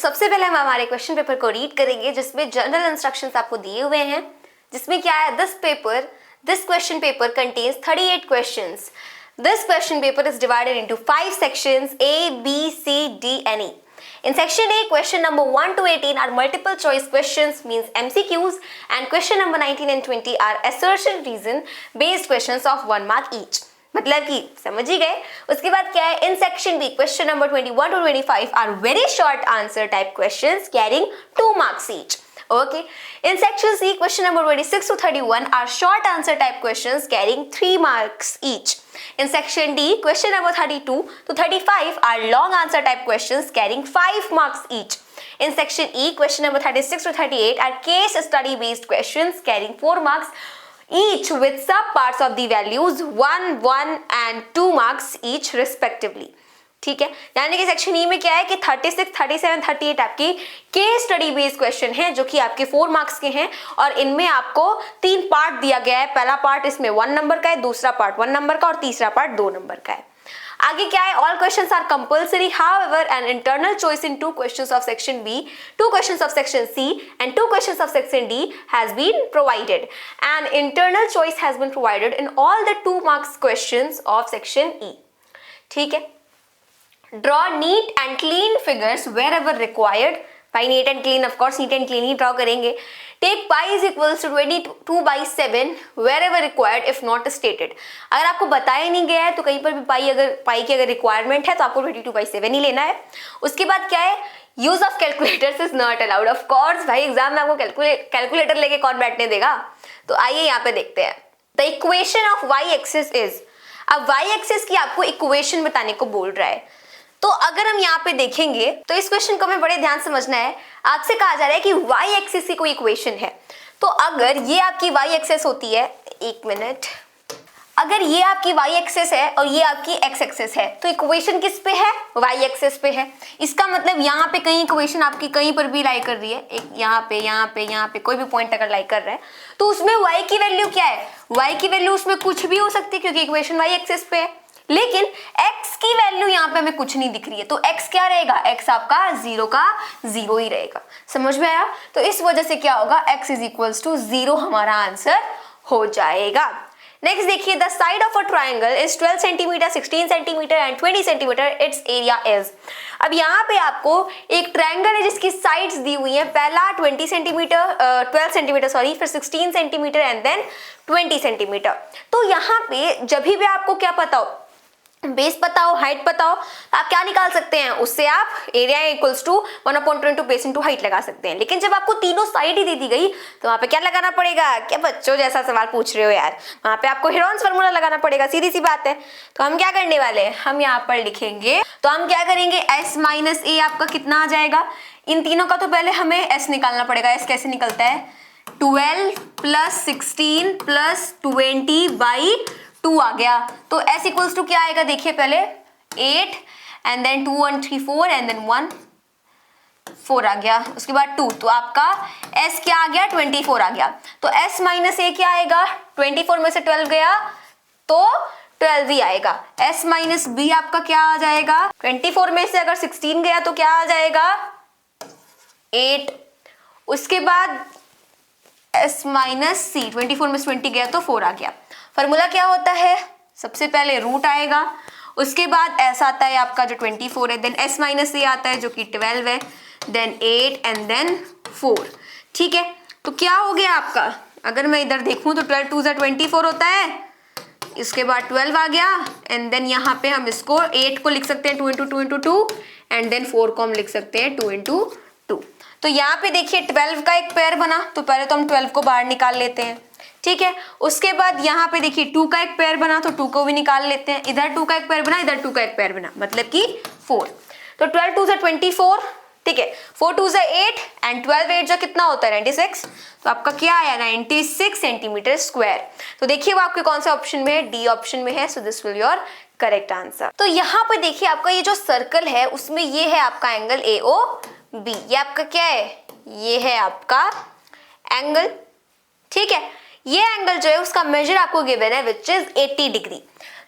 सबसे पहले हम हमारे क्वेश्चन पेपर को रीड करेंगे जिसमें जनरल इंस्ट्रक्शंस आपको दिए हुए हैं, जिसमें क्या है this question paper contains 38 questions. This question paper is divided into 5 sections A, B, C, D and E. In section A, question number 1 to 18 are multiple choice questions, means MCQs, and question number 19 and 20 are assertion reason based questions of 1 mark each. मतलब कि समझ ही गए. उसके बाद क्या है, in section B question number 21 to 25 are very short answer type questions carrying 2 marks each. Okay. In section C, question number 26 to 31 are short answer type questions carrying 3 marks each. In section D, question number 32 to 35 are long answer type questions carrying 5 marks each. In section E, question number 36 to 38 are case study based questions carrying 4 marks each with subparts of the values 1, 1 and 2 marks each respectively. ठीक है, यानी कि section E में क्या है कि 36, 37, 38 आपकी case study based question है जो कि आपके 4 मार्क्स के हैं और इनमें आपको 3 पार्ट दिया गया है. पहला पार्ट इसमें 1 नंबर का है, दूसरा पार्ट 1 नंबर का और तीसरा पार्ट 2 नंबर का है. आगे क्या है, all questions are compulsory, however an internal choice in 2 questions of section B, 2 questions of section C and 2 questions of section D has been provided. An internal choice has been provided in all the 2 marks questions of section E. ठीक है. Draw neat and clean figures wherever required. By neat and clean, of course, neat and clean he draw करेंगे. Take pi is equals to 22/7 wherever required if not stated. अगर आपको बताया नहीं गया है तो कहीं पर भी पाई की अगर रिक्वायरमेंट है तो आपको 22/7 ही लेना है. उसके बाद क्या है, use of calculators is not allowed. Of course भाई एग्जाम में आपको कैलकुलेटर लेके कौन बैठने देगा. तो आइए यहाँ पे देखते हैं. The equation of Y axis is, अब वाई एक्सिस की आपको इक्वेशन बताने को बोल रहा है. तो अगर हम यहाँ पे देखेंगे तो इस क्वेश्चन को हमें बड़े ध्यान समझना है. आपसे कहा जा रहा है कि y एक्सिस की कोई इक्वेशन है. तो अगर ये आपकी y एक्सिस होती है, एक मिनट, अगर ये आपकी y एक्सिस है और ये आपकी x एक्सिस है तो इक्वेशन किस पे है, y एक्सिस पे है. इसका मतलब यहाँ पे कहीं इक्वेशन आपकी कहीं पर भी लाई कर रही है, एक यहाँ पे कोई भी पॉइंट अगर लाई कर रहा है तो उसमें y की वैल्यू क्या है, y की वैल्यू उसमें कुछ भी हो सकती है क्योंकि इक्वेशन y एक्सिस पे है. लेकिन x की वैल्यू यहाँ पे हमें कुछ नहीं दिख रही है तो x क्या रहेगा, x आपका 0 का 0 ही रहेगा. समझ में आया. तो इस वजह से क्या होगा, x इज इक्वल्स टू 0 हमारा आंसर हो जाएगा. नेक्स्ट देखिए, the side of a triangle is 12 centimetre, 16 centimetre and 20 centimetre. It's area is. अब यहाँ पे आपको एक ट्राइंगल है जिसकी साइड्स दी हुई है. पहला 12 सेंटीमीटर सॉरी, फिर 16 सेंटीमीटर एंड देन 20 सेंटीमीटर. तो यहाँ पे जब भी आपको क्या पता हो, बेस पता हो, हाइट पता हो, तो आप क्या निकाल सकते हैं, उससे आप area equals to 1/22 base into height लगा सकते हैं. लेकिन जब आपको तीनों साइड ही दे दी गई तो वहां पे क्या लगाना पड़ेगा, क्या बच्चों जैसा सवाल पूछ रहे हो यार, वहां पे आपको हेरोन्स फार्मूला लगाना पड़ेगा. सीधी सी बात है. तो हम क्या करने वाले हैं, हम यहाँ पर लिखेंगे, तो हम क्या करेंगे, s माइनस ए आपका कितना आ जाएगा. इन तीनों का तो पहले हमें s निकालना पड़ेगा. s कैसे निकलता है, 12 प्लस 16 प्लस 20/2 आ गया. तो s इक्वल्स टू क्या आएगा, देखिए पहले 8 एंड देन 2 1 3 4 एंड देन 1 4 आ गया. उसके बाद 2, तो आपका s क्या आ गया, 24 आ गया. तो s माइनस ए क्या आएगा, 24 में से 12 गया तो 12 ही आएगा. s माइनस बी आपका क्या आ जाएगा, 24 में से अगर 16 गया तो क्या आ जाएगा, 8. उसके बाद s माइनस सी, 24 में से 20 गया तो 4 आ गया. फॉर्मूला क्या होता है, सबसे पहले रूट आएगा, उसके बाद s आता है आपका जो 24 है, देन s माइनस ए आता है जो कि 12 है, देन 8 एंड देन 4. ठीक है. तो क्या हो गया आपका, अगर मैं इधर देखूं तो 12 2 24 होता है, इसके बाद 12 आ गया एंड देन यहाँ पे हम इसको 8 को लिख सकते हैं 2 × 2 × 2 एंड देन 4 को हम लिख सकते हैं 2 × 2. तो यहाँ पे देखिए 12 का एक पेयर बना, तो पहले तो हम 12 को बाहर निकाल लेते हैं. ठीक है. उसके बाद यहाँ पे देखिए 2 का एक पेयर बना तो 2 को भी निकाल लेते हैं. इधर 2 का एक पेयर बना, इधर 2 का एक पेयर बना, मतलब कि 4. तो 12 2 24, ठीक है, 4 2 8 एंड 12 8 जो कितना होता है 96. तो आपका क्या आया, 96 सेंटीमीटर स्क्वायर. तो देखिए वो आपके कौन से ऑप्शन में है, डी ऑप्शन में है. So this will your correct answer. तो यहाँ पे देखिए आपका ये जो सर्कल है उसमें ये है आपका एंगल AOB. ये आपका क्या है, ये है आपका एंगल. ठीक है. ये एंगल जो है उसका मेजर आपको गिवन है विच इज 80 डिग्री.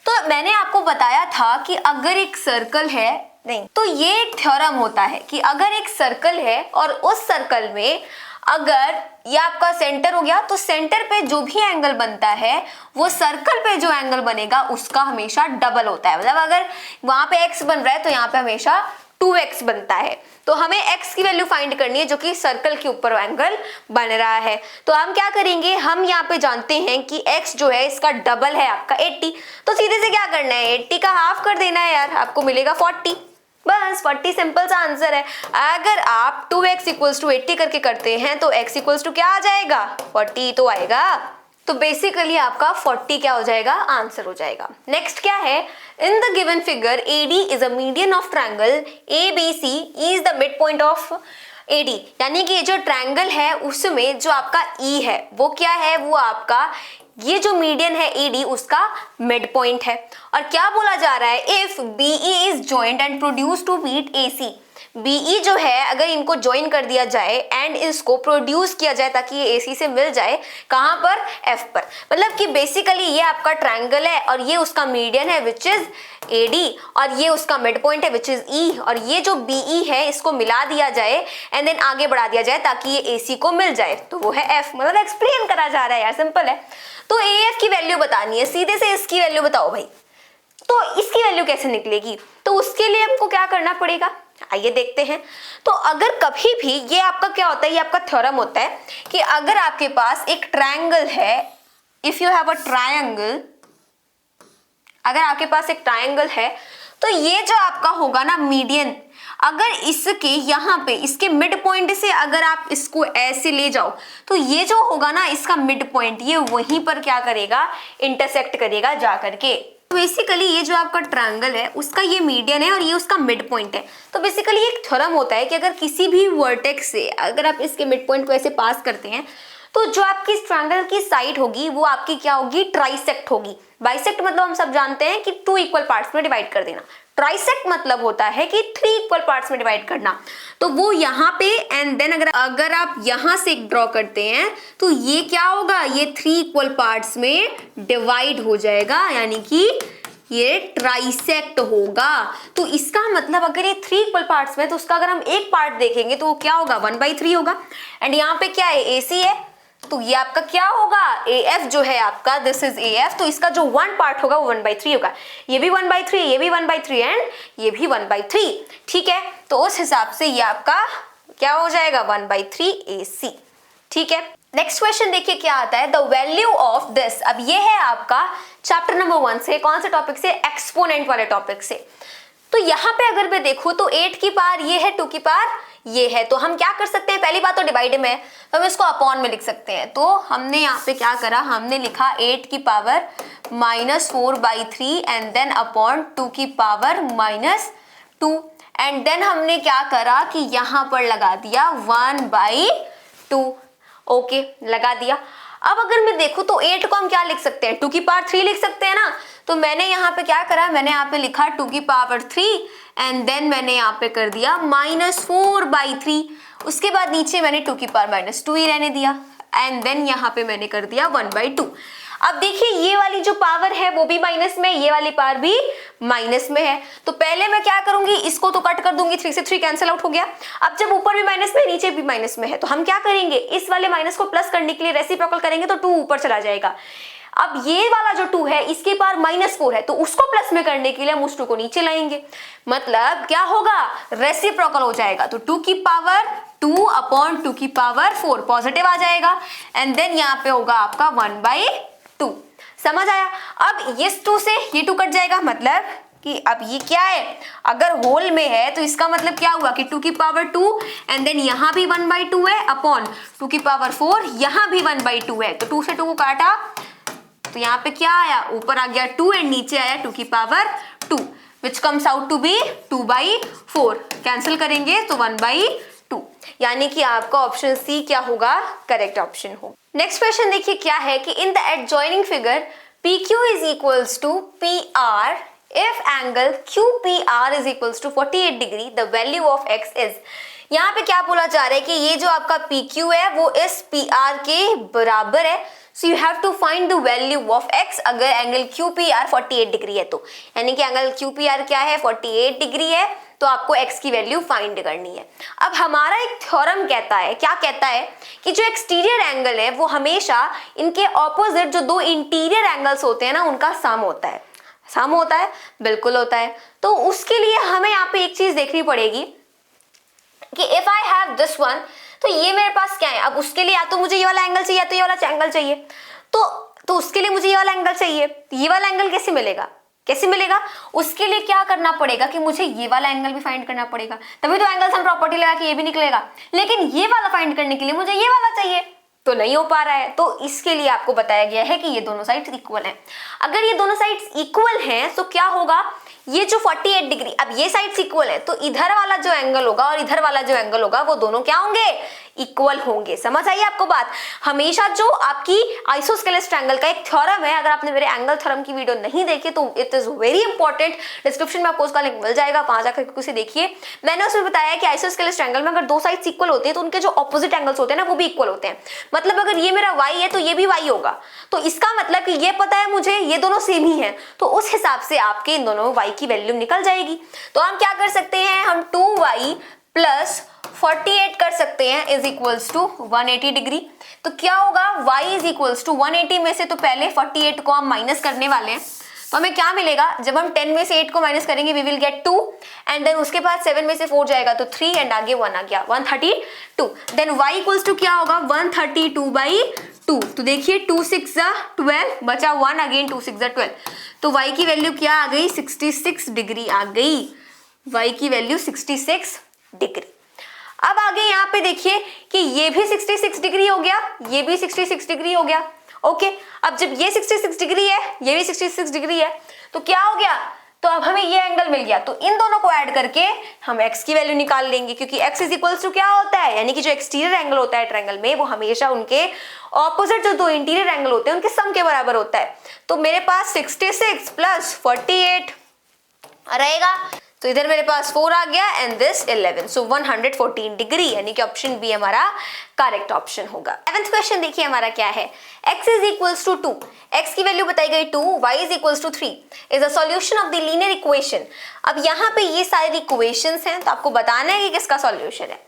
तो मैंने आपको बताया था कि अगर एक सर्कल है नहीं। तो ये एक थ्योरम होता है कि अगर एक सर्कल है और उस सर्कल में अगर ये आपका सेंटर हो गया तो सेंटर पे जो भी एंगल बनता है वो सर्कल पे जो एंगल बनेगा उसका हमेशा डबल होता है। मतलब अगर वहां पे x बन रहा है तो यहाँ पे हमेशा 2x बनता है। तो हमें x की वैल्यू फाइंड करनी है जो कि सर्कल के ऊपर एंगल बन रहा है। तो हम क्या करेंगे, हम यहाँ पे जानते हैं कि x जो है इसका डबल है आपका 80, तो सीधे से क्या करना है 80 का हाफ कर देना है यार, आपको मिलेगा 40। बस 40 सिंपल सा आंसर है। अगर आप 2x इक्वल्स टू 80 करके करते हैं तो x इक्वल्स टू क्या आ जाएगा 40 तो आएगा। तो बेसिकली आपका 40 क्या हो जाएगा आंसर हो जाएगा। नेक्स्ट क्या है, इन the given figure AD is a median of triangle ABC is the mid point of AD, यानी कि ये जो ट्रायंगल है उसमें जो आपका E है वो क्या है, वो आपका ये जो मीडियन है AD उसका मिड पॉइंट है। और क्या बोला जा रहा है, if BE is joint and produce to meet AC, BE जो है अगर इनको ज्वाइन कर दिया जाए एंड इसको प्रोड्यूस किया जाए ताकि ये AC से मिल जाए, कहां पर F पर। मतलब कि बेसिकली ये आपका ट्रायंगल है और ये उसका मीडियन है विच इज AD और ये उसका मिड पॉइंट है विच इज E, और ये जो BE है इसको मिला दिया जाए एंड देन आगे बढ़ा दिया जाए ताकि ये AC को मिल जाए तो वो है F। मतलब एक्सप्लेन करा जा रहा है यार, सिंपल है। तो AF की वैल्यू बतानी है, सीधे से इसकी वैल्यू बताओ भाई। तो इसकी वैल्यू कैसे निकलेगी, तो उसके लिए हमको क्या करना पड़ेगा, आइए देखते हैं। तो अगर कभी भी ये आपका क्या होता है, ये आपका थ्योरम होता है कि अगर आपके पास एक ट्रायंगल है, if you have a triangle, अगर आपके पास एक ट्रायंगल है तो ये जो आपका होगा ना मीडियन, अगर इसके यहाँ पे इसके मिड पॉइंट से अगर आप इसको ऐसे ले जाओ तो ये जो होगा ना इसका मिड पॉइंट ये वहीं पर क्या करेगा इंटरसेक्ट करेगा जा करके। बेसिकली ये जो आपका ट्रायंगल है उसका ये मीडियन है और ये उसका मिड पॉइंट है। तो बेसिकली एक थ्योरम होता है कि अगर किसी भी वर्टेक्स से अगर आप इसके मिड पॉइंट को ऐसे पास करते हैं तो जो आपकी इस ट्रायंगल की साइड होगी वो आपकी क्या होगी ट्राइसेक्ट होगी। बाइसेक्ट मतलब हम सब जानते हैं कि 2 इक्वल पार्ट्स में डिवाइड कर देना, ट्राइसेक्ट मतलब होता है कि 3 इक्वल पार्ट्स में डिवाइड करना। तो वो यहाँ पे एंड देन अगर आप यहाँ से ड्रॉ करते हैं तो ये क्या होगा, ये 3 इक्वल पार्ट्स में डिवाइड हो जाएगा, यानी कि ये ट्राइसेक्ट होगा। तो इसका मतलब अगर ये 3 इक्वल पार्ट्स में तो उसका अगर हम एक पार्ट देखेंगे तो वो क्या होगा 1/3 होगा। एंड यहाँ पे क्या है AC है तो ये आपका क्या होगा AF जो है आपका, दिस इज AF, तो इसका जो 1 पार्ट होगा वो 1/3 होगा। ये भी 1/3, ये भी 1/3 एंड ये भी 1/3। ठीक है, तो उस हिसाब से ये आपका क्या हो जाएगा 1/3 AC। ठीक है, नेक्स्ट क्वेश्चन देखिए क्या आता है, द वैल्यू ऑफ दिस। अब ये है आपका चैप्टर नंबर 1 से, कौन से टॉपिक से, एक्सपोनेंट वाले टॉपिक से। तो यहाँ पे अगर मैं देखूं तो 8 की पावर ये है, 2 की पावर ये है, तो हम क्या कर सकते हैं, पहली बात तो डिवाइड में है तो हम इसको अपॉन में लिख सकते हैं। तो हमने यहाँ पे क्या करा, हमने लिखा 8 की पावर -4/3 एंड देन अपॉन 2 की पावर -2 एंड देन हमने क्या करा कि यहाँ पर लगा दिया 1/2। ओके, लगा दिया। अब अगर मैं देखूं तो 8 को हम क्या लिख सकते हैं, 2 की पावर 3 लिख सकते हैं ना। तो मैंने यहाँ पे क्या करा, मैंने यहाँ पे लिखा 2 की पावर 3 एंड देन मैंने यहाँ पे कर दिया -4/3। उसके बाद नीचे मैंने 2 की पावर -2 ही रहने दिया एंड देन यहाँ पे मैंने कर दिया 1/2। अब देखिए ये वाली जो पावर है वो भी माइनस में, ये वाली पावर भी माइनस में है। तो पहले मैं क्या करूंगी, इसको तो कट कर दूंगी, 3 से 3 कैंसिल आउट हो गया। अब जब ऊपर भी माइनस में नीचे भी माइनस में है तो हम क्या करेंगे, इस वाले माइनस को प्लस करने के लिए रेसिप्रोकल करेंगे तो 2 ऊपर चला जाएगा। अब ये वाला जो 2 है इसके पावर -4 है तो उसको प्लस में करने के लिए हम उस 2 को नीचे लाएंगे, मतलब क्या होगा रेसिप्रोकल हो जाएगा। तो 2 की पावर 2 अपॉन 2 की पावर 4 पॉजिटिव आ जाएगा एंड देन यहाँ पे होगा आपका 1/2। समझ आया। अब इस 2 से ये 2 कट जाएगा, मतलब कि अब ये क्या है, अगर होल में है तो इसका मतलब क्या हुआ कि 2 की पावर 2 एंड देन यहाँ भी 1/2 है अपॉन 2 की पावर 4 यहाँ भी 1/2 है। तो 2 से 2 को काटा तो यहाँ पे क्या आया, ऊपर आ गया 2 एंड नीचे आया 2 की power 2 which comes out to be 2/4। Cancel करेंगे तो 1/2, यानी कि आपका ऑप्शन सी क्या होगा, करेक्ट ऑप्शन हो। नेक्स्ट क्वेश्चन देखिए क्या है कि in the adjoining figure PQ is equals to PR if angle QPR is equals to 48 degree, the value of x is। यहाँ पे क्या बोला जा रहा है कि ये जो आपका PQ है वो इस PR के बराबर है, so you have to find the value of x अगर एंगल QPR 48 डिग्री है तो, यानी कि एंगल QPR क्या है 48 डिग्री है तो आपको x की वैल्यू फाइंड करनी है। अब हमारा एक थ्योरम कहता है, क्या कहता है कि जो एक्सटीरियर एंगल है वो हमेशा इनके ऑपोजिट जो दो इंटीरियर एंगल्स होते हैं ना उनका सम होता है। सम होता है, बिल्कुल होता है। तो उसके लिए हमें यहाँ पे एक चीज देखनी पड़ेगी कि if I have this one, तो ये मेरे पास क्या है। अब उसके लिए या तो मुझे ये वाला एंगल चाहिए या तो ये वाला एंगल चाहिए, तो उसके लिए मुझे ये वाला एंगल चाहिए। ये वाला एंगल कैसे मिलेगा, कैसे मिलेगा? उसके लिए क्या करना पड़ेगा कि मुझे ये वाला एंगल भी फाइंड करना पड़ेगा, तभी तो एंगल सम प्रॉपर्टी लगा के ये भी निकलेगा। लेकिन ये वाला फाइंड करने के लिए मुझे ये वाला चाहिए, तो नहीं हो पा रहा है। तो इसके लिए आपको बताया गया है कि ये दोनों साइड्स इक्वल हैं। अगर ये दोनों साइड्स इक्वल हैं तो क्या होगा, ये जो 48 डिग्री, अब ये साइड्स इक्वल है तो इधर वाला जो एंगल होगा और इधर वाला जो एंगल होगा वो दोनों क्या होंगे, इक्वल होंगे। समझ आई आपको बात? हमेशा जो आपकी आइसोस्केलेस ट्रायंगल का एक थ्योरम है, अगर आपने मेरे एंगल थ्योरम की वीडियो नहीं देखी तो it is very important, description में आपको उसका लिंक मिल जाएगा, वहां जाकर उसे देखिए। मैंने उसमें बताया कि आइसोस्केलेस ट्रायंगल में अगर दो साइड्स इक्वल होते हैं तो उनके जो ऑपोजिट एंगल्स होते हैं ना वो भी इक्वल होते हैं। मतलब अगर ये मेरा y है तो ये भी y होगा, तो इसका मतलब कि ये पता है मुझे ये दोनों सेम ही हैं, तो उस हिसाब से आपके इन दोनों में y की वैल्यू निकल जाएगी। तो हम क्या कर सकते हैं, हम 2y प्लस 48 कर सकते हैं इज इक्वल्स टू 180 डिग्री। तो क्या होगा, y इज इक्वल्स टू 180 में से तो पहले 48 को हम माइनस करने वाले हैं, तो हमें क्या मिलेगा, जब हम 10 में से 8 को माइनस करेंगे we will get 2, and then उसके बाद 7 में से 4 जाएगा तो 3, एंड आगे 1 आ गया 132। देन y इक्वल्स टू क्या होगा, 132/2। तो देखिए 2 6 12 बचा 1, अगेन 2 6 12, तो y की वैल्यू क्या आ गई, 66 डिग्री आ गई। y की वैल्यू 66 डिग्री। अब आगे यहाँ पे देखिए कि ये भी 66 डिग्री हो गया, ये भी 66 डिग्री हो गया। ओके, अब जब ये 66 डिग्री है, ये भी 66 डिग्री है, तो क्या हो गया, तो अब हमें ये एंगल मिल गया। तो इन दोनों को ऐड करके हम x की वैल्यू निकाल लेंगे, क्योंकि x इज इक्वल्स टू क्या होता है, यानी कि जो एक्सटीरियर एंगल होता है ट्रायंगल में वो हमेशा उनके ऑपोजिट जो दो इंटीरियर एंगल होते हैं उनके सम के बराबर होता है। तो मेरे पास 66 प्लस 48 रहेगा, तो इधर मेरे पास 4 आ गया एंड दिस 11, सो 114 डिग्री, यानी कि ऑप्शन बी हमारा करेक्ट ऑप्शन होगा। 11th क्वेश्चन देखिए हमारा क्या है, x is equals to 2, x की वैल्यू बताई गई 2, y is equals to 3 is a solution of the linear equation. अब यहाँ पे ये सारी इक्वेशंस हैं, तो आपको बताना है कि किसका सॉल्यूशन है।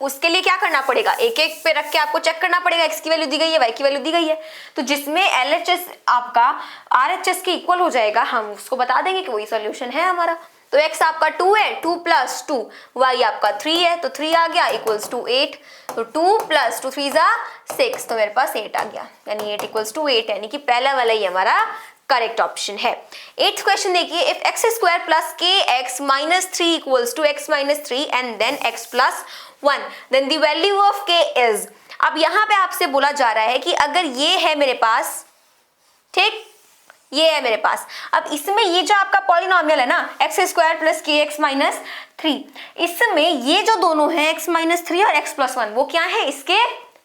उसके लिए क्या करना पड़ेगा, एक एक पे रख के आपको चेक करना पड़ेगा, x की वैल्यू दी गई है, y की वैल्यू दी गई है, तो जिसमें LHS आपका RHS के इक्वल हो जाएगा हम उसको बता देंगे कि वही सॉल्यूशन है हमारा। तो x आपका 2 है, 2 प्लस 2, y आपका 3 है, तो 3 आ गया इक्वल्स टू 8, तो 2 प्लस 2 3 6, तो मेरे पास 8 आ गया, यानी 8 इक्वल्स टू 8, यानी कि पहला वाला ही हमारा करेक्ट ऑप्शन है। 8th क्वेश्चन देखिए, if x square plus kx minus 3 equals to x minus 3 and then x plus 1, then the value of k is. अब यहाँ पे आपसे बोला जा रहा है कि अगर ये है मेरे पास, ठीक, ये है मेरे पास, अब इसमें ये जो आपका पॉलिनोमियल है ना एक्स स्क्वायर प्लस के एक्स माइनस 3, इसमें ये जो दोनों हैं x माइनस 3 और x प्लस 1 वो क्या है, इसके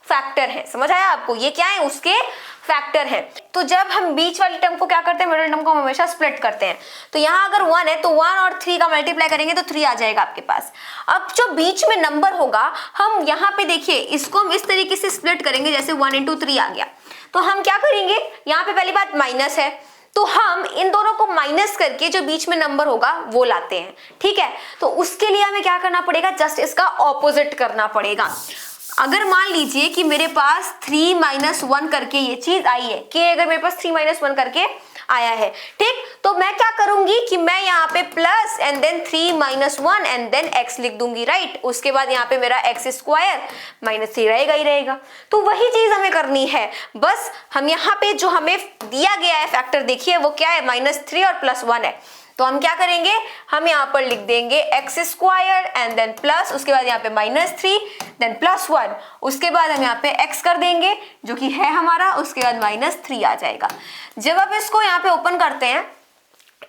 फैक्टर है। समझ आया आपको, ये क्या है, उसके फैक्टर है। तो जब हम बीच वाली टर्म को क्या करते हैं, मिडिल टर्म को हम हमेशा स्प्लिट करते हैं। तो यहाँ अगर 1 है तो 1 और 3 का मल्टीप्लाई करेंगे तो 3 आ जाएगा आपके पास। अब जो बीच में नंबर होगा हम यहाँ पे देखिए इसको हम इस तरीके से स्प्लिट करेंगे, जैसे 1 into 3 आ गया, तो हम क्या करेंगे, यहाँ पे पहली बात माइनस है तो हम इन दोनों को माइनस करके जो बीच में नंबर होगा वो लाते हैं, ठीक है। तो उसके लिए हमें क्या करना पड़ेगा, जस्ट इसका ऑपोजिट करना पड़ेगा। अगर मान लीजिए कि मेरे पास 3 - 1 करके ये चीज आई है, कि अगर मेरे पास 3 - 1 करके आया है, ठीक, तो मैं क्या करूंगी कि मैं यहाँ पे plus and then 3 - 1 and then x लिख दूंगी, राइट। उसके बाद यहाँ पे मेरा x स्क्वायर -3 रहेगा ही रहेगा। तो वही चीज हमें करनी है, बस हम यहाँ पे जो हमें दिया गया है फैक्टर देखिए वो क्या है, -3 और +1 है। तो हम क्या करेंगे, हम यहाँ पर लिख देंगे X square and then plus, उसके बाद यहाँ पे -3 देन +1, उसके बाद हम यहाँ पे x कर देंगे जो कि है हमारा, उसके बाद -3 आ जाएगा। जब आप इसको यहाँ पे ओपन करते हैं,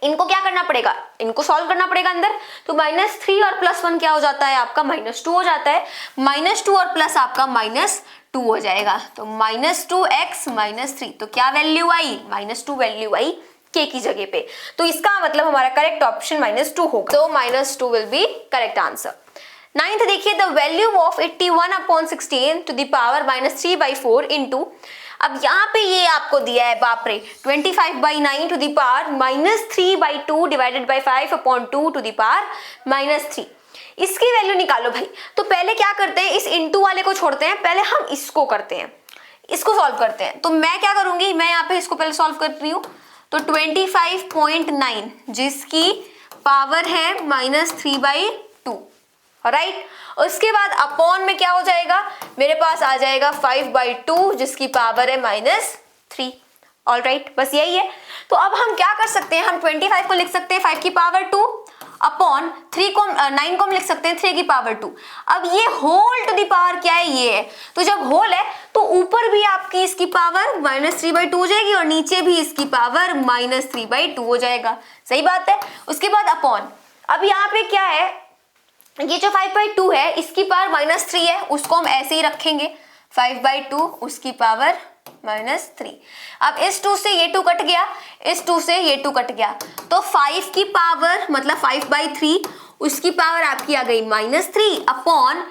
इनको क्या करना पड़ेगा, इनको सॉल्व करना पड़ेगा अंदर, तो -3 और +1 क्या हो जाता है आपका, -2 हो जाता है, -2 और प्लस आपका -2 हो जाएगा, तो -2x -3, तो क्या वैल्यू आई, -2 वैल्यू आई k की जगह पे। तो इसका मतलब हमारा करेक्ट ऑप्शन -2 होगा, तो -2 will be correct answer. 9th देखिए, the value of 81/16 to the power -3/4 into, अब यहाँ पे ये आपको दिया है, बाप रे, 25/9 to the power -3/2 divided by 5/2 to the power -3। इसकी वैल्यू निकालो भाई। तो पहले क्या करते हैं, इस इनटू वाले को छोड़ते हैं, पहले हम इसको करते हैं, इसको सॉल्व करते हैं। तो मैं क्या करूंगी, मैं यहाँ पे इसको पहले सॉल्व कर रही हूँ। तो 25.9 जिसकी पावर है -3/2, राइट। उसके बाद अपॉन में क्या हो जाएगा, मेरे पास आ जाएगा 5/2 जिसकी पावर है -3। ऑल राइट, बस यही है। तो अब हम क्या कर सकते हैं, हम 25 को लिख सकते हैं 5 की पावर 2 अपॉन 3 को 9 को हम लिख सकते हैं 3 की पावर 2। अब ये होल टू दी पावर क्या है, ये है। तो जब होल है तो ऊपर भी आपकी इसकी पावर -3/2 हो जाएगी और नीचे भी इसकी पावर -3/2 हो जाएगा। सही बात है। उसके बाद अपॉन, अब यहाँ पे क्या है, ये जो 5/2 है इसकी पावर -3 है, उसको हम ऐसे ही रखेंगे, 5/2 उसकी पावर -3। अब इस 2 से ये 2 कट गया, इस 2 से ये 2 कट गया, तो 5 की पावर मतलब 5/3 उसकी पावर आपकी आ गई -3 अपॉन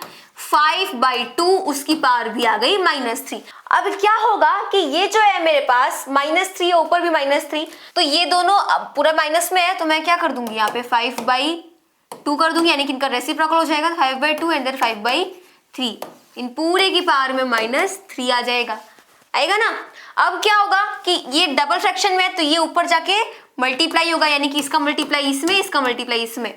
5/2 उसकी पावर भी आ गई -3। अब क्या होगा कि ये जो है मेरे पास -3 ऊपर भी -3, तो ये दोनों अब पूरा माइनस में है, तो मैं क्या कर दूंगी यहाँ पे 5/2 कर दूंगी, यानी कि इनका रेसिप्रोकल हो जाएगा 5/2 एंड देन 5/3। इन पूरे की पावर में -3 आ जाएगा, आएगा ना। अब क्या होगा कि ये डबल फ्रैक्शन में है तो ये ऊपर जाके मल्टीप्लाई होगा, यानी कि इसका मल्टीप्लाई इसमें, इसका मल्टीप्लाई इसमें,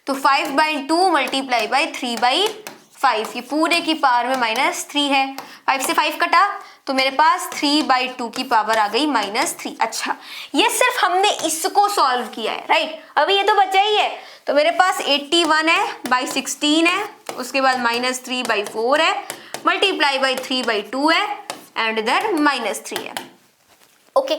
तो 5/2 मल्टीप्लाई बाई 3/5, ये पूरे की पावर में -3 है। 5 से 5 कटा तो मेरे पास 3/2 की पावर आ गई -3। अच्छा, ये सिर्फ हमने इसको सॉल्व किया है, राइट। अभी ये तो बचा ही है, तो मेरे पास 81 है बाई 16 है, उसके बाद -3/4 है, मल्टीप्लाई बाई 3/2 है एंड इधर -3 है। ओके,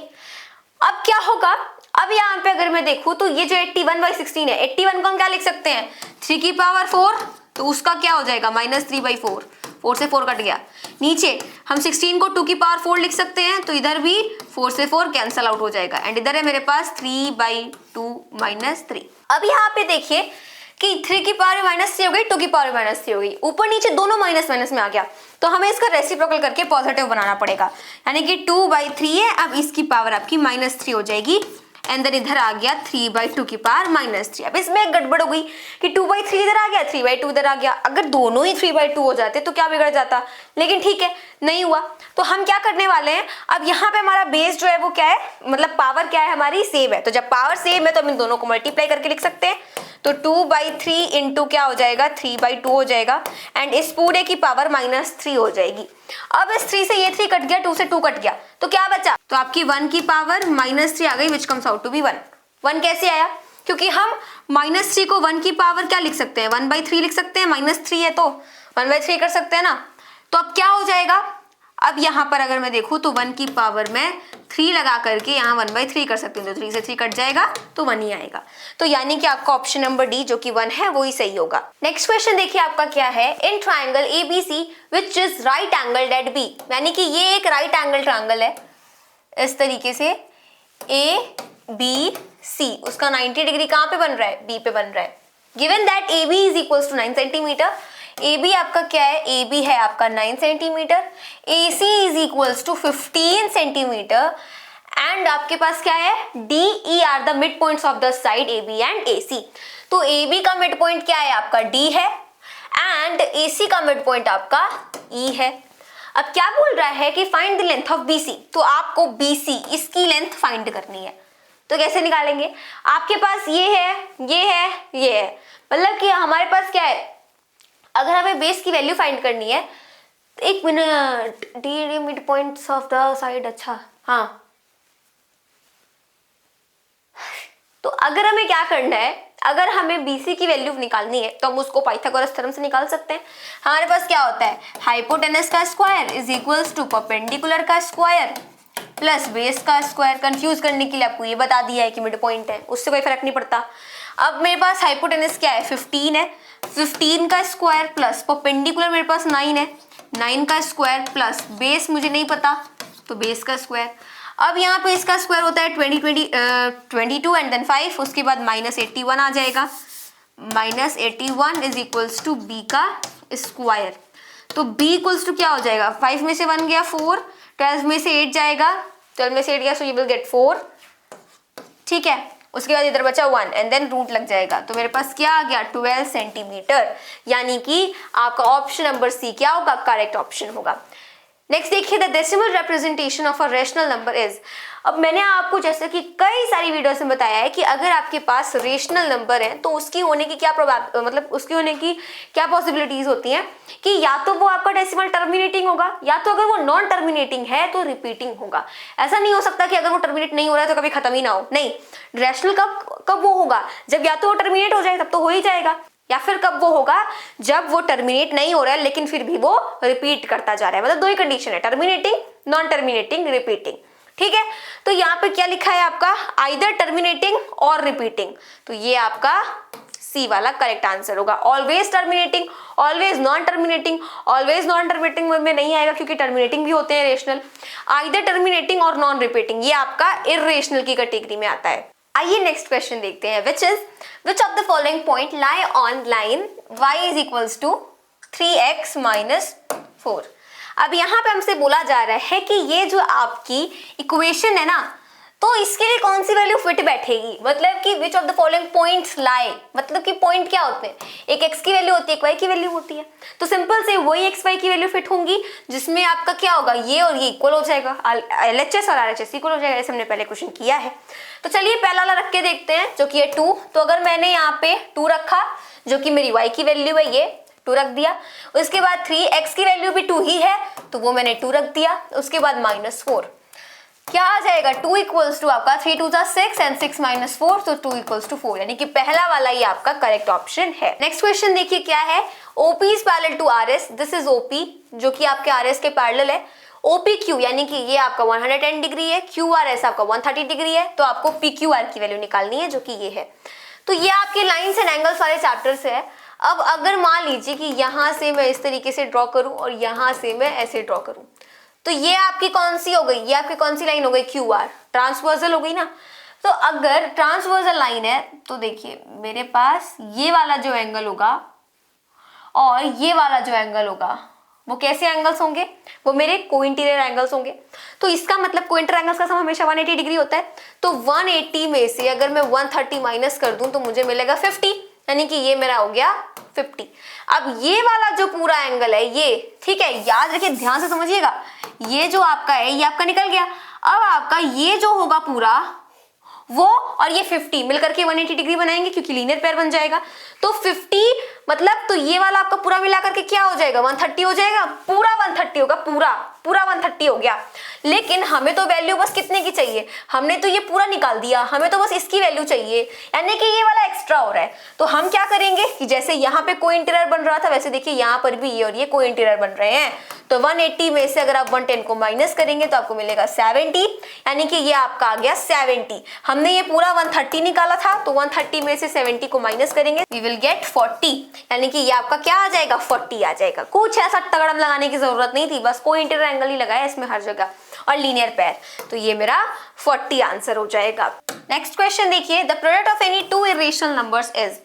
अब क्या होगा, अब यहाँ पे अगर मैं देखूं तो ये जो 81/16 है, 81 को हम क्या लिख सकते हैं, 3 की पावर 4, तो उसका क्या हो जाएगा -3/4, 4 से 4 कट गया। नीचे हम 16 को 2 की पावर 4 लिख सकते हैं, तो इधर भी 4 से 4 कैंसल आउट हो जाएगा एंड इधर है मेरे पास 3/2 -3। अब यहाँ पे देखिए कि 3 की पावर -3 हो गई, 2 की पावर -3 हो गई, ऊपर नीचे दोनों माइनस माइनस में आ गया, तो हमें इसका रेसिप्रोकल करके पॉजिटिव बनाना पड़ेगा, यानी कि 2/3 है, अब इसकी पावर आपकी -3 हो जाएगी एंड देन इधर आ गया 3/2 की पावर -3। अब इसमें एक गड़बड़ हो गई कि 2/3 इधर आ गया, 3/2 इधर आ गया। अगर दोनों ही 3/2 हो जाते तो क्या बिगड़ जाता, लेकिन ठीक है नहीं हुआ। तो हम क्या करने वाले हैं, अब यहाँ पे हमारा बेस जो है वो क्या है, मतलब पावर क्या है हमारी, सेम है। तो जब पावर सेम है तो हम इन दोनों को मल्टीप्लाई करके लिख सकते हैं, तो 2/3 इंटू क्या हो जाएगा, 3/2 हो जाएगा एंड इस पूरे की पावर -3 हो जाएगी। अब इस 3 से ये 3 कट गया, 2 से 2 कट गया, तो क्या बचा, तो आपकी 1 की पावर -3 आ गई, which comes out to be 1। 1 कैसे आया, क्योंकि हम -3 को 1 की पावर क्या लिख सकते हैं, 1/3 लिख सकते हैं, -3 है तो 1/3 कर सकते हैं ना। तो अब क्या हो जाएगा, अब यहाँ पर अगर मैं देखूँ तो 1 की पावर में 3 लगा करके यहाँ 1/3 कर सकती हूँ, तो 3 से 3 कट जाएगा तो 1 ही आएगा। तो यानी कि आपका ऑप्शन नंबर डी जो कि 1 है वो ही सही होगा। नेक्स्ट क्वेश्चन देखिए आपका क्या है, in triangle ABC which is right angled at B, यानी कि ये एक राइट एंगल ट्राइंगल है इस तरीके से ABC, उसका 90 डिग्री कहाँ पे बन रहा है, B पे बन रहा है। Given that AB is equal to 9 centimeter, AB आपका क्या है, AB है आपका 9 centimeter, AC is equals to 15 centimeter and आपके पास क्या है, DE are the mid points of the side AB and AC। तो AB का मिड पॉइंट क्या है आपका D है एंड AC का मिड पॉइंट आपका E है। अब क्या बोल रहा है कि find the length of BC, तो आपको BC इसकी लेंथ फाइंड करनी है। तो कैसे निकालेंगे, आपके पास ये है, ये है, ये है, मतलब कि हमारे पास क्या है, अगर हमें बेस की वैल्यू फाइंड करनी है, एक minute, D mid points of the side, अच्छा हाँ, तो अगर हमें क्या करना है, अगर हमें BC की वैल्यू निकालनी है तो हम उसको पाइथागोरस थ्योरम से निकाल सकते हैं। हमारे पास क्या होता है, हाइपोटेनस का square is equals to perpendicular का स्क्वायर प्लस बेस का स्क्वायर। कंफ्यूज करने के लिए आपको ये बता दिया है कि मिड पॉइंट है, उससे कोई फर्क नहीं पड़ता। अब मेरे पास हाइपोटेनस क्या है, 15 है, 15 का स्क्वायर प्लस परपेंडिकुलर मेरे पास 9 है, 9 का स्क्वायर प्लस बेस मुझे नहीं पता तो बेस का स्क्वायर। अब यहाँ पे इसका स्क्वायर होता है 22 एंड देन 5, उसके बाद -81 आ जाएगा, -81 इज इक्वल्स टू B का स्क्वायर। तो B इक्वल्स टू क्या हो जाएगा, 5 में से 1 गया 4, 12 में से 8 जाएगा, 12 में से 8 गया, सो यू विल गेट 4, ठीक है। उसके बाद इधर बचा 1 एंड देन रूट लग जाएगा, तो मेरे पास क्या आ गया 12 सेंटीमीटर, यानी कि आपका ऑप्शन नंबर सी क्या होगा, करेक्ट ऑप्शन होगा। नेक्स्ट देखिए, the decimal representation of a rational number is. अब मैंने आपको जैसे कि कई सारी वीडियोस में बताया है कि अगर आपके पास रेशनल नंबर है तो उसकी होने की क्या मतलब उसकी होने की क्या पॉसिबिलिटीज होती हैं कि या तो वो आपका डेसिमल टर्मिनेटिंग होगा, या तो अगर वो नॉन टर्मिनेटिंग है तो रिपीटिंग होगा। ऐसा नहीं हो सकता कि अगर वो टर्मिनेट नहीं हो रहा है तो कभी खत्म ही ना हो, नहीं। रेशनल कब वो होगा, जब या तो वो टर्मिनेट हो जाए तब तो हो ही जाएगा, या फिर कब वो होगा जब वो टर्मिनेट नहीं हो रहा है लेकिन फिर भी वो रिपीट करता जा रहा है। मतलब दो ही कंडीशन है, टर्मिनेटिंग, नॉन टर्मिनेटिंग, रिपीटिंग, ठीक है। तो यहाँ पे क्या लिखा है आपका, आइदर टर्मिनेटिंग और रिपीटिंग, तो ये आपका सी वाला करेक्ट आंसर होगा। Always terminating, always non terminating, always non terminating में नहीं आएगा क्योंकि टर्मिनेटिंग भी होते हैं रेशनल। आइदर टर्मिनेटिंग और नॉन रिपीटिंग, ये आपका इररेशनल की कैटेगरी में आता है। आइए नेक्स्ट क्वेश्चन देखते हैं, which of the following point lie on line y is equals to 3x minus 4। अब यहाँ पे हमसे बोला जा रहा है कि ये जो आपकी इक्वेशन है ना, तो इसके लिए कौन सी वैल्यू फिट बैठेगी, मतलब कि विच ऑफ द फॉलोइंग पॉइंट्स लाई, मतलब कि पॉइंट क्या होते हैं, एक x की वैल्यू होती है, एक y की वैल्यू होती है, तो सिंपल से वही x y की वैल्यू फिट होंगी जिसमें आपका क्या होगा, ये और ये इक्वल हो जाएगा, LHS और RHS इक्वल हो जाएगा, जैसे हमने पहले क्वेश्चन किया है। तो चलिए पहला वाला रख के देखते हैं जो कि है 2। तो अगर मैंने यहाँ पे 2 रखा जो कि मेरी y की वैल्यू है, ये 2 रख दिया। उसके बाद 3x की वैल्यू भी 2 ही है तो वो मैंने 2 रख दिया। उसके बाद -4 क्या आ जाएगा, 2 इक्वल्स टू आपका 3 2 6 एंड 6 माइनस 4, तो 2 इक्वल्स टू 4, यानी कि पहला वाला ये आपका करेक्ट ऑप्शन है। नेक्स्ट क्वेश्चन देखिए क्या है, OP is parallel to RS, this is OP जो कि आपके RS के पैरेलल है। OPQ यानी कि ये आपका 110 डिग्री है, QRS आपका 130 डिग्री है, तो आपको PQR की वैल्यू निकालनी है जो कि ये है। तो ये आपके लाइन्स एंड एंगल्स वाले चैप्टर से है। अब अगर मान लीजिए कि यहाँ से मैं इस तरीके से ड्रॉ करूं और यहाँ से मैं ऐसे ड्रॉ करूं, तो ये आपकी कौन सी हो गई, ये आपकी कौन सी लाइन हो गई, QR, ट्रांसवर्सल हो गई ना। तो अगर ट्रांसवर्सल लाइन है तो देखिए मेरे पास ये वाला जो एंगल होगा और ये वाला जो एंगल होगा वो कैसे एंगल्स होंगे, वो मेरे कोइंटीरियर एंगल्स होंगे। तो इसका मतलब कोइंटर एंगल्स का सम हमेशा 180 डिग्री होता है। तो 180 में से अगर मैं 130 माइनस कर दूं तो मुझे मिलेगा 50, यानी कि ये मेरा हो गया 50। अब ये वाला जो पूरा एंगल है ये, ठीक है, याद रखिए ध्यान से समझिएगा, ये जो आपका है ये आपका निकल गया। अब आपका ये जो होगा पूरा वो और ये 50 मिलकर के 180 डिग्री बनाएंगे क्योंकि लीनियर पेयर बन जाएगा। तो 50 मतलब तो ये वाला आपका पूरा मिलाकर के क्या हो जाएगा, 130 हो जाएगा, पूरा 130 होगा, पूरा 130 हो गया। लेकिन हमें तो वैल्यू बस कितने की चाहिए, हमने तो ये पूरा निकाल दिया, हमें तो बस इसकी वैल्यू चाहिए, यानी कि ये वाला एक्स्ट्रा हो रहा है। तो हम क्या करेंगे कि जैसे यहाँ पे कोई इंटीरियर बन रहा था वैसे देखिए यहाँ पर भी ये और ये कोई इंटीरियर बन रहे हैं। तो 180 में से अगर आप 110 को माइनस करेंगे तो आपको मिलेगा 70, यानी कि ये आपका आ गया 70। हमने ये पूरा 130 निकाला था तो 130 में से 70 को माइनस करेंगे, वी विल गेट 40, यानी कि ये आपका क्या आ जाएगा, 40 आ जाएगा। कुछ ऐसा तगड़म लगाने की जरूरत नहीं थी, बस कोई इंटीरियर एंगल ही लगाया इसमें हर जगह और लीनियर पेयर, तो ये मेरा 40 आंसर हो जाएगा। नेक्स्ट क्वेश्चन देखिए, the product of any two irrational numbers is.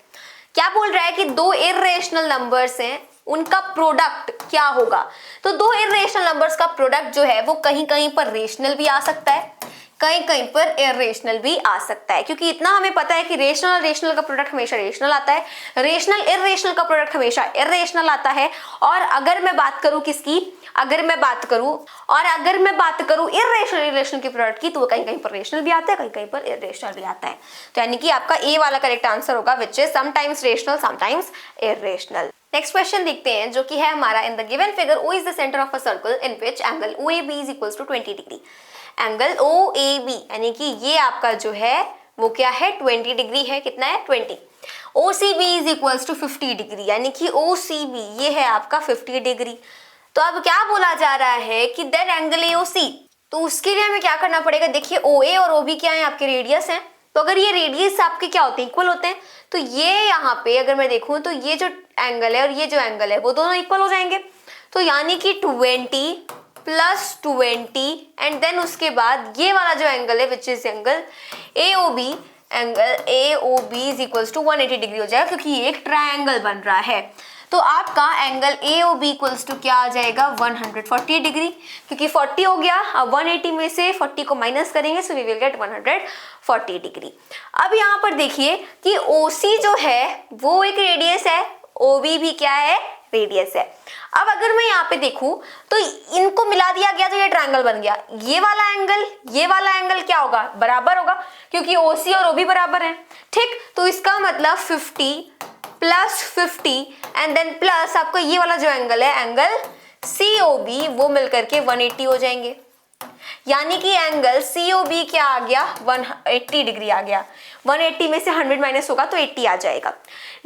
क्या बोल रहा है कि दो इरेशनल नंबर्स हैं, उनका प्रोडक्ट क्या होगा। तो दो इरेशनल नंबर्स का प्रोडक्ट जो है वो कहीं कहीं पर रेशनल भी आ सकता है, कहीं कहीं पर इरेशनल भी आ सकता है, क्योंकि इतना हमें पता है कि रेशनल और रेशनल का प्रोडक्ट हमेशा रेशनल आता है, रेशनल इरेशनल का प्रोडक्ट हमेशा इरेशनल आता है। और अगर मैं बात करूं किसकी, अगर मैं बात करूं इरेशनल के प्रोडक्ट की, तो वो कहीं कहीं पर रेशनल भी आता है, कहीं कहीं पर इरेशनल भी आता है। तो यानी कि आपका ए वाला करेक्ट आंसर होगा, which is sometimes rational sometimes irrational. Next question देखते हैं जो कि है हमारा, in the given figure O is the center of a circle in which angle OAB is equals to 20 degree. Angle OAB यानी कि ये आपका जो है वो क्या है, 20 डिग्री है, कितना है 20। OCB is equals to 50 degree, यानी कि OCB ये है आपका 50 डिग्री। तो अब क्या बोला जा रहा है कि देन एंगल AOC, तो उसके लिए हमें क्या करना पड़ेगा, देखिए OA और OB क्या है, आपके रेडियस हैं। तो अगर ये रेडियस आपके क्या होते हैं, इक्वल होते हैं, तो ये यहाँ पे अगर मैं देखूं तो ये जो एंगल है और ये जो एंगल है वो दोनों इक्वल हो जाएंगे। तो यानी कि 20 प्लस 20 एंड देन उसके बाद ये वाला जो एंगल है which is angle AOB, angle AOB is equals to 180 degree हो जाएगा, क्योंकि ये एक ट्रायंगल बन रहा है। तो आपका एंगल AOB इक्वल्स टू क्या आ जाएगा 140 डिग्री, क्योंकि 40 हो गया, अब 180 में से 40 को माइनस करेंगे so we will get 140 degree. अब यहाँ पर देखिए कि OC जो है वो एक रेडियस है, OB भी क्या है, रेडियस है। अब अगर मैं यहाँ पे देखूं तो इनको मिला दिया गया तो ये ट्रायंगल बन गया, ये वाला एंगल क्या होगा, बराबर होगा, क्योंकि OC और OB बराबर हैं, ठीक। तो इसका मतलब 50 प्लस 50 एंड देन प्लस आपका ये वाला जो एंगल है, एंगल COB, वो मिलकर के 180 हो जाएंगे, यानी कि एंगल COB क्या आ गया, 180 डिग्री आ गया। 180 में से 100 माइनस होगा तो 80 आ जाएगा।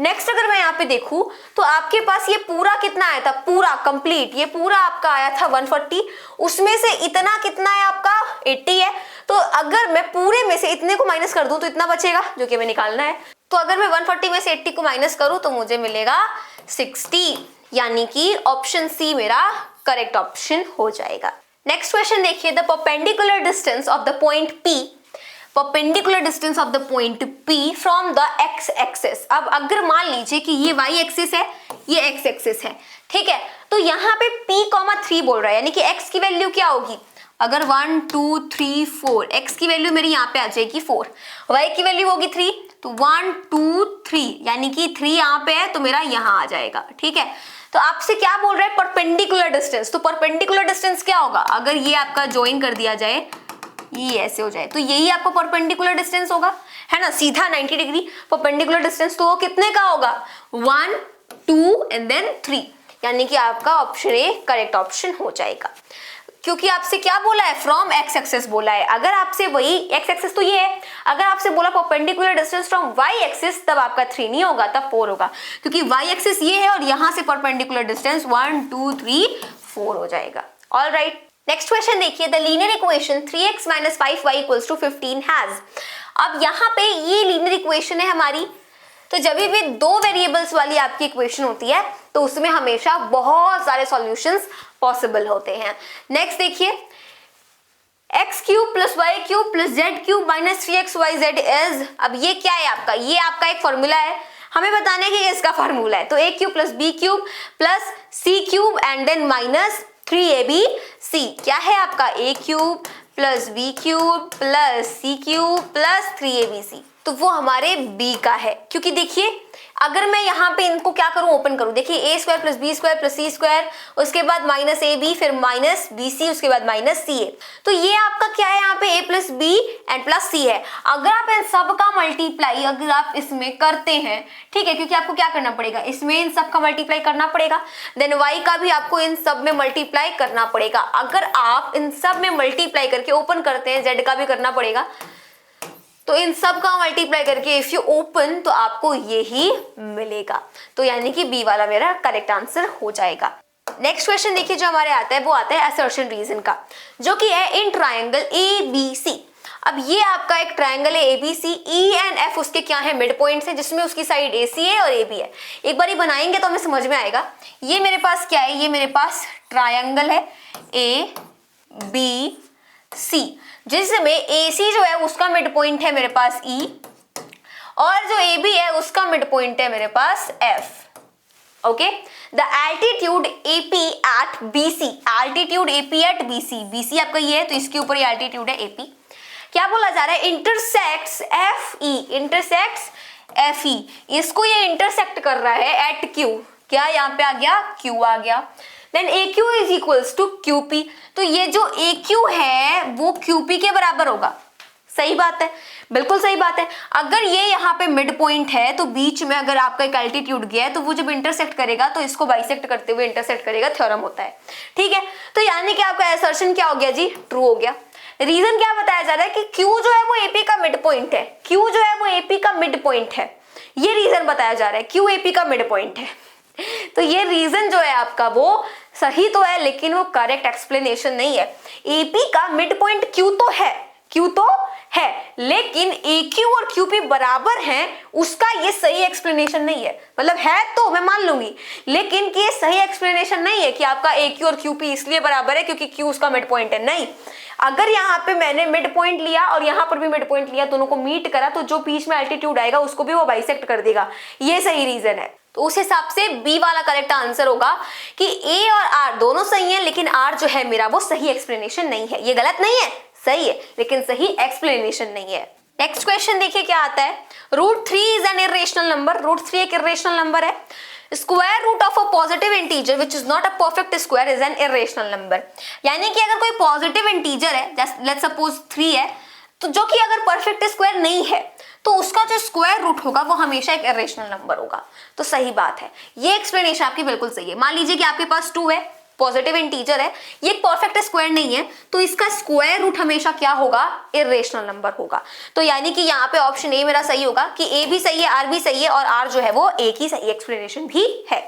नेक्स्ट अगर मैं यहाँ पे देखूं तो आपके पास ये पूरा कितना आया था, पूरा कंप्लीट ये पूरा आपका आया था 140, उसमें से इतना कितना है आपका 80 है। तो अगर मैं पूरे में से इतने को माइनस कर दूं तो इतना बचेगा जो कि हमें निकालना है। तो अगर मैं 140 में से 80 को माइनस करूं तो मुझे मिलेगा 60, यानी कि ऑप्शन सी मेरा करेक्ट ऑप्शन हो जाएगा। नेक्स्ट क्वेश्चन देखिए, the perpendicular distance of the point P, perpendicular distance of the point P from the x axis. अब अगर मान लीजिए कि ये y एक्सिस है, ये x एक्सिस है, ठीक है, तो यहाँ पे P,3 बोल रहा है, यानी कि x की वैल्यू क्या होगी, अगर 1 2 3 4, x की वैल्यू मेरी यहाँ पे आ जाएगी 4, y की वैल्यू होगी 3, तो 1 2 3, यानी कि 3 यहाँ पे है तो मेरा यहाँ आ जाएगा, ठीक है। तो आपसे क्या बोल रहा है, परपेंडिकुलर डिस्टेंस, तो परपेंडिकुलर डिस्टेंस क्या होगा, अगर ये आपका ज्वाइन कर दिया जाए, ये ऐसे हो जाए तो यही आपका परपेंडिकुलर डिस्टेंस होगा, है ना, सीधा 90 डिग्री परपेंडिकुलर डिस्टेंस, तो वो कितने का होगा, 1 2 एंड देन 3, यानी कि आपका ऑप्शन ए करेक्ट ऑप्शन हो जाएगा। क्योंकि आपसे क्या बोला है, फ्रॉम x एक्सिस बोला है, अगर आपसे वही x एक्सिस तो ये है, अगर आपसे बोला perpendicular distance from y axis, तब आपका 3 नहीं होगा, तब 4 होगा, क्योंकि y एक्सिस ये है और यहां से परपेंडिकुलर डिस्टेंस 1 2 3 4 हो जाएगा। ऑल राइट, नेक्स्ट क्वेश्चन देखिए, the linear equation 3x - 5y = 15 has. अब यहाँ पे ये लीनियर इक्वेशन है हमारी, तो जब भी दो वेरिएबल्स वाली आपकी इक्वेशन होती है तो उसमें हमेशा बहुत सारे सॉल्यूशंस पॉसिबल होते हैं। नेक्स्ट देखिए, x³ + y³ + z³ - 3xyz is, अब ये क्या है आपका, ये आपका एक फॉर्मूला है, हमें बताने की इसका फॉर्मूला है, तो a³ + b³ + c³ and then -3abc, क्या है आपका a³ + b³ + c³ + 3abc, तो वो हमारे b का है। क्योंकि देखिए अगर मैं यहाँ पे इनको क्या करूँ, ओपन करूँ, देखिए a² + b² + c², उसके बाद -ab, फिर -bc, उसके बाद -ca, तो ये आपका क्या है, यहाँ पे a + b एंड +c है। अगर आप इन सब का मल्टीप्लाई अगर आप इसमें करते हैं, ठीक है, क्योंकि आपको क्या करना पड़ेगा, इसमें इन सब का मल्टीप्लाई करना पड़ेगा, देन y का भी आपको इन सब में मल्टीप्लाई करना पड़ेगा। अगर आप इन सब में मल्टीप्लाई करके ओपन करते हैं, z का भी करना पड़ेगा, तो इन सब का मल्टीप्लाई करके इफ यू ओपन तो आपको ये ही मिलेगा, तो यानी कि बी वाला मेरा करेक्ट आंसर हो जाएगा। नेक्स्ट क्वेश्चन देखिए जो हमारे आता है वो आता है असर्शन रीजन का, जो कि है इन ट्रायंगल ABC। अब ये आपका एक ट्रायंगल है ABC, E एंड F उसके क्या है, मिड पॉइंट्स हैं, जिसमें उसकी साइड AC है और AB है। एक बार बनाएंगे तो हमें समझ में आएगा। ये मेरे पास क्या है, ये मेरे पास ट्रायंगल है ABC, जिसमें AC जो है उसका मिड पॉइंट है मेरे पास E, और जो AB है उसका मिड पॉइंट है मेरे पास F। Okay, the altitude AP at BC, altitude AP at BC, BC आपका ये है तो इसके ऊपर ये एल्टीट्यूड है AP। क्या बोला जा रहा है, इंटरसेक्ट्स FE, इंटरसेक्ट्स FE, इसको ये इंटरसेक्ट कर रहा है एट Q, क्या यहाँ पे आ गया, Q आ गया। देन AQ = QP, तो ये जो AQ है वो QP के बराबर होगा। सही बात है, बिल्कुल सही बात है। अगर ये यहाँ पे मिड पॉइंट है तो बीच में अगर आपका एक एल्टीट्यूड गया है तो वो जब इंटरसेक्ट करेगा तो इसको बाइसेक्ट करते हुए इंटरसेक्ट करेगा, थ्योरम होता है, ठीक है। तो यानी कि आपका असर्शन क्या हो गया जी, ट्रू हो गया। रीजन क्या बताया जा रहा है कि Q जो है वो AP का मिड पॉइंट है, Q जो है वो AP का मिड पॉइंट है, ये रीजन बताया जा रहा है, Q AP का मिड पॉइंट है। तो ये रीजन जो है आपका वो सही तो है लेकिन वो करेक्ट एक्सप्लेनेशन नहीं है। AP का मिड पॉइंट Q तो है, लेकिन AQ और QP बराबर हैं, उसका ये सही एक्सप्लेनेशन नहीं है। मतलब है तो मैं मान लूंगी, लेकिन कि ये सही एक्सप्लेनेशन नहीं है कि आपका AQ और QP इसलिए बराबर है क्योंकि Q उसका मिड पॉइंट है। नहीं, अगर यहाँ पे मैंने मिड पॉइंट लिया और यहाँ पर भी मिड पॉइंट लिया, दोनों को मीट करा, तो जो बीच में एल्टीट्यूड आएगा उसको भी वो बाइसेक्ट कर देगा, ये सही रीजन है। तो उस हिसाब से बी वाला करेक्ट आंसर होगा कि ए और आर दोनों सही है, लेकिन आर जो है मेरा वो सही एक्सप्लेनेशन नहीं है। ये गलत नहीं है, सही है, लेकिन सही एक्सप्लेनेशन नहीं है। नेक्स्ट क्वेश्चन देखिए क्या आता है। √3 इज एन इर्रेशनल नंबर। √3 एक इर्रेशनल नंबर है। Square root of a positive integer which is not a perfect square is an irrational number. यानी कि अगर कोई पॉजिटिव इंटीजर है, लेट्स सपोज 3 है, तो जो कि अगर परफेक्ट स्क्वायर नहीं है तो उसका जो स्क्वायर रूट होगा वो हमेशा एक इर्रेशनल नंबर होगा। तो सही बात है, ये एक्सप्लेनेशन आपकी बिल्कुल सही है। मान लीजिए कि आपके पास 2 है, पॉजिटिव इंटीजर है, ये एक परफेक्ट स्क्वायर नहीं है, तो इसका स्क्वायर रूट हमेशा क्या होगा, इर्रेशनल नंबर होगा। तो यानी कि यहाँ पे ऑप्शन ए मेरा सही होगा कि ए भी सही है, आर भी सही है और आर जो है वो ए की सही एक्सप्लेनेशन भी है।